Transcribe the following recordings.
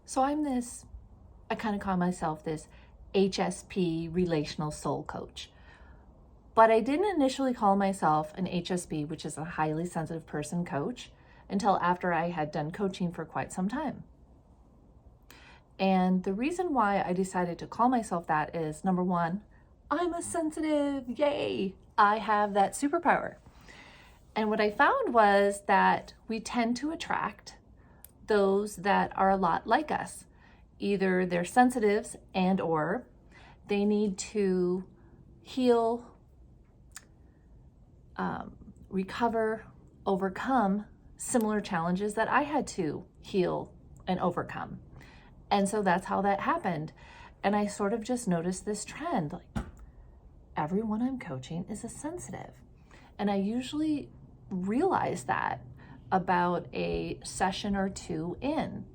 So I kind of call myself this HSP relational soul coach. But I didn't initially call myself an HSP, which is a highly sensitive person coach, until after I had done coaching for quite some time. And the reason why I decided to call myself that is, number one, I'm a sensitive, yay! I have that superpower. And what I found was that we tend to attract those that are a lot like us. Either they're sensitives and or they need to heal, recover, overcome similar challenges that I had to heal and overcome. And so that's how that happened. And I sort of just noticed this trend, like everyone I'm coaching is a sensitive. And I usually realize that about a session or two in.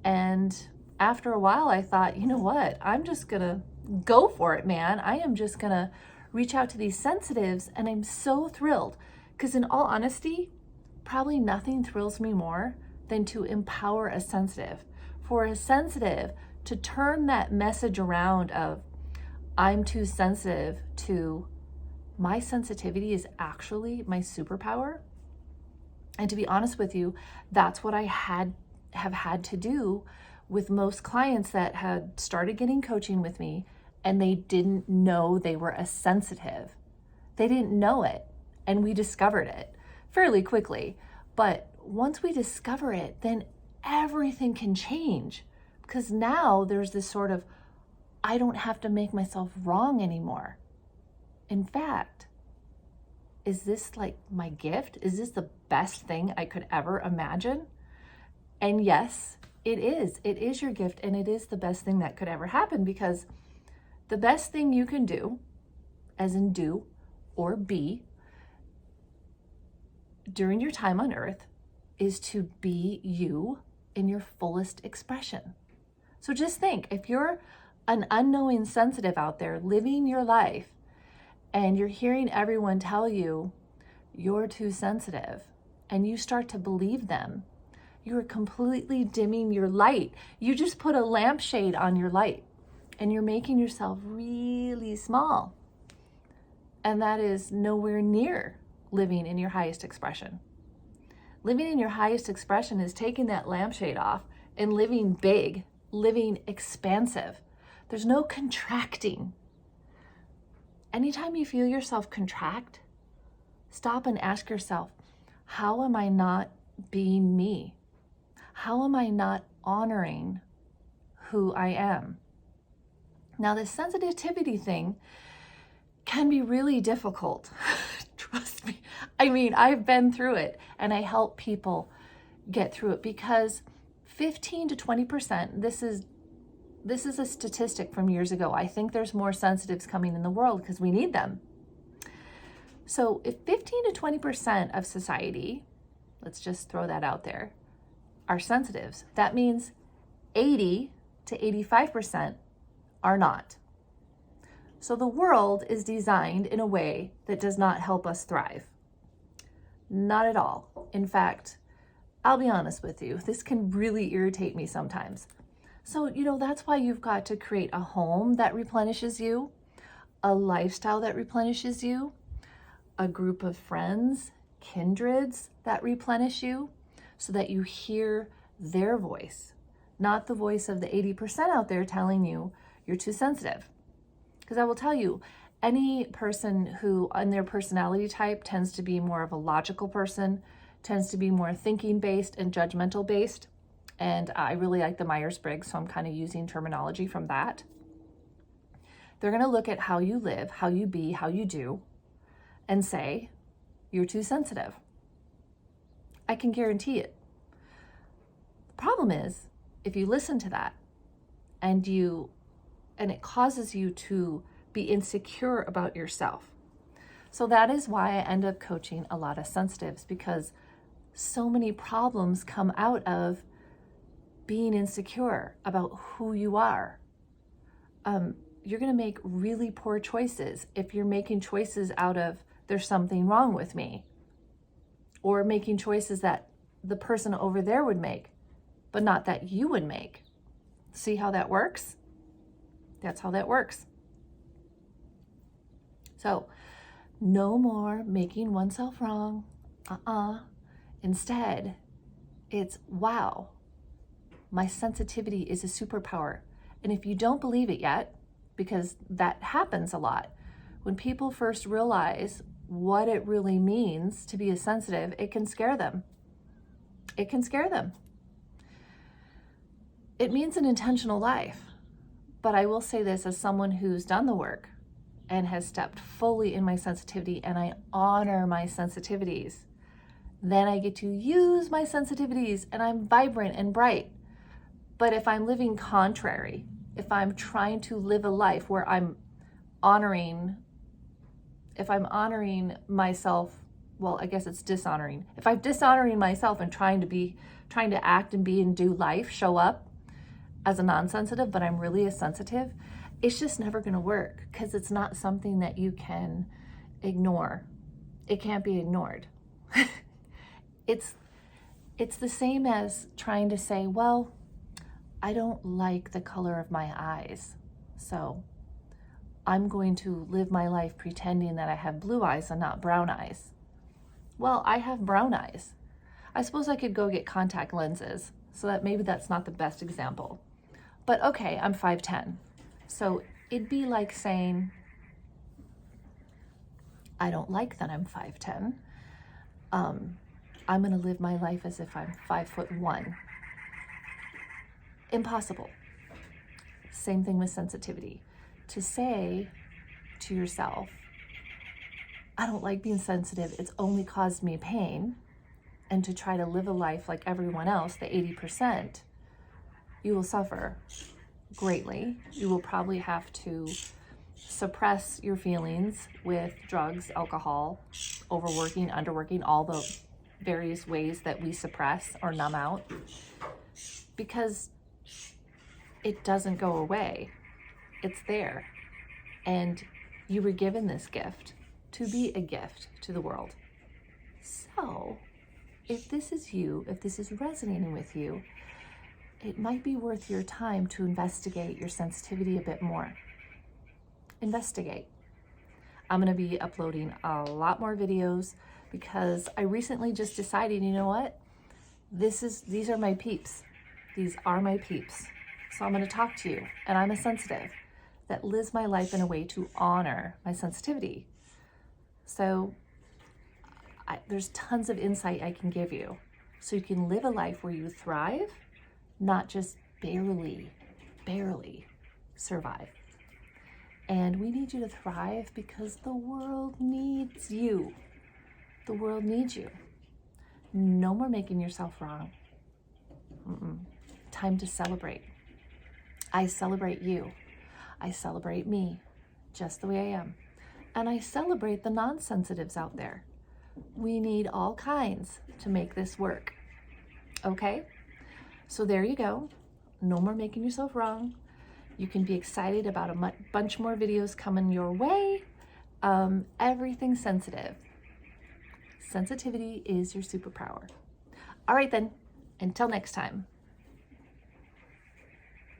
And after a while, I thought, you know what? I'm just going to go for it, man. I am just going to reach out to these sensitives. And I'm so thrilled because, in all honesty, probably nothing thrills me more than to empower a sensitive. For a sensitive to turn that message around of, I'm too sensitive, to my sensitivity is actually my superpower. And to be honest with you, that's what I have had to do with most clients that had started getting coaching with me and they didn't know they were a sensitive. They didn't know it, and we discovered it fairly quickly. But once we discover it, then everything can change, because now there's this sort of, I don't have to make myself wrong anymore. In fact, is this like my gift? Is this the best thing I could ever imagine? And yes, it is. It is your gift, and it is the best thing that could ever happen, because the best thing you can do, as in do or be, during your time on earth is to be you in your fullest expression. So just think, if you're an unknowing sensitive out there living your life and you're hearing everyone tell you you're too sensitive and you start to believe them, you're completely dimming your light. You just put a lampshade on your light and you're making yourself really small. And that is nowhere near living in your highest expression. Living in your highest expression is taking that lampshade off and living big, living expansive. There's no contracting. Anytime you feel yourself contract, stop and ask yourself, how am I not being me? How am I not honoring who I am? Now, this sensitivity thing can be really difficult. Trust me. I mean, I've been through it, and I help people get through it, because 15 to 20%, this is a statistic from years ago. I think there's more sensitives coming in the world because we need them. So if 15 to 20% of society, let's just throw that out there, are sensitives, that means 80 to 85% are not. So the world is designed in a way that does not help us thrive. Not at all. In fact, I'll be honest with you, this can really irritate me sometimes. So, that's why you've got to create a home that replenishes you, a lifestyle that replenishes you, a group of friends, kindreds that replenish you, so that you hear their voice, not the voice of the 80% out there telling you you're too sensitive. Because I will tell you, any person who in their personality type tends to be more of a logical person, tends to be more thinking based and judgmental based. And I really like the Myers-Briggs, so I'm kind of using terminology from that. They're going to look at how you live, how you be, how you do, and say, you're too sensitive. I can guarantee it. The problem is, if you listen to that and it causes you to be insecure about yourself. So that is why I end up coaching a lot of sensitives, because so many problems come out of being insecure about who you are. You're going to make really poor choices if you're making choices out of, there's something wrong with me, or making choices that the person over there would make, but not that you would make. See how that works? That's how that works. So, no more making oneself wrong. Instead, it's, wow, my sensitivity is a superpower. And if you don't believe it yet, because that happens a lot, when people first realize what it really means to be a sensitive, it can scare them. It can scare them. It means an intentional life. But I will say this as someone who's done the work and has stepped fully in my sensitivity, and I honor my sensitivities. Then I get to use my sensitivities and I'm vibrant and bright. But if I'm living contrary, if I'm trying to live a life where I'm honoring myself, well, I guess it's dishonoring. If I'm dishonoring myself and trying to act and be and do life, show up as a non-sensitive, but I'm really a sensitive, it's just never going to work because it's not something that you can ignore. It can't be ignored. It's the same as trying to say, well, I don't like the color of my eyes, so I'm going to live my life pretending that I have blue eyes and not brown eyes. Well, I have brown eyes. I suppose I could go get contact lenses, so that maybe that's not the best example. But okay, I'm 5'10". So it'd be like saying, I don't like that I'm 5'10". I'm gonna live my life as if I'm 5'1". Impossible. Same thing with sensitivity. To say to yourself, I don't like being sensitive, it's only caused me pain, and to try to live a life like everyone else, the 80%, you will suffer greatly. You will probably have to suppress your feelings with drugs, alcohol, overworking, underworking, all the various ways that we suppress or numb out, because it doesn't go away. It's there. And you were given this gift to be a gift to the world. So if this is you, if this is resonating with you, it might be worth your time to investigate your sensitivity a bit more. Investigate. I'm going to be uploading a lot more videos because I recently just decided, you know what? These are my peeps. These are my peeps. So I'm going to talk to you, and I'm a sensitive that lives my life in a way to honor my sensitivity. So there's tons of insight I can give you so you can live a life where you thrive, not just barely survive. And we need you to thrive because the world needs you. The world needs you. No more making yourself wrong. Time to celebrate. I celebrate you. I celebrate me, just the way I am. And I celebrate the non-sensitives out there. We need all kinds to make this work. Okay? So there you go. No more making yourself wrong. You can be excited about a bunch more videos coming your way. Everything sensitive. Sensitivity is your superpower. All right then, until next time.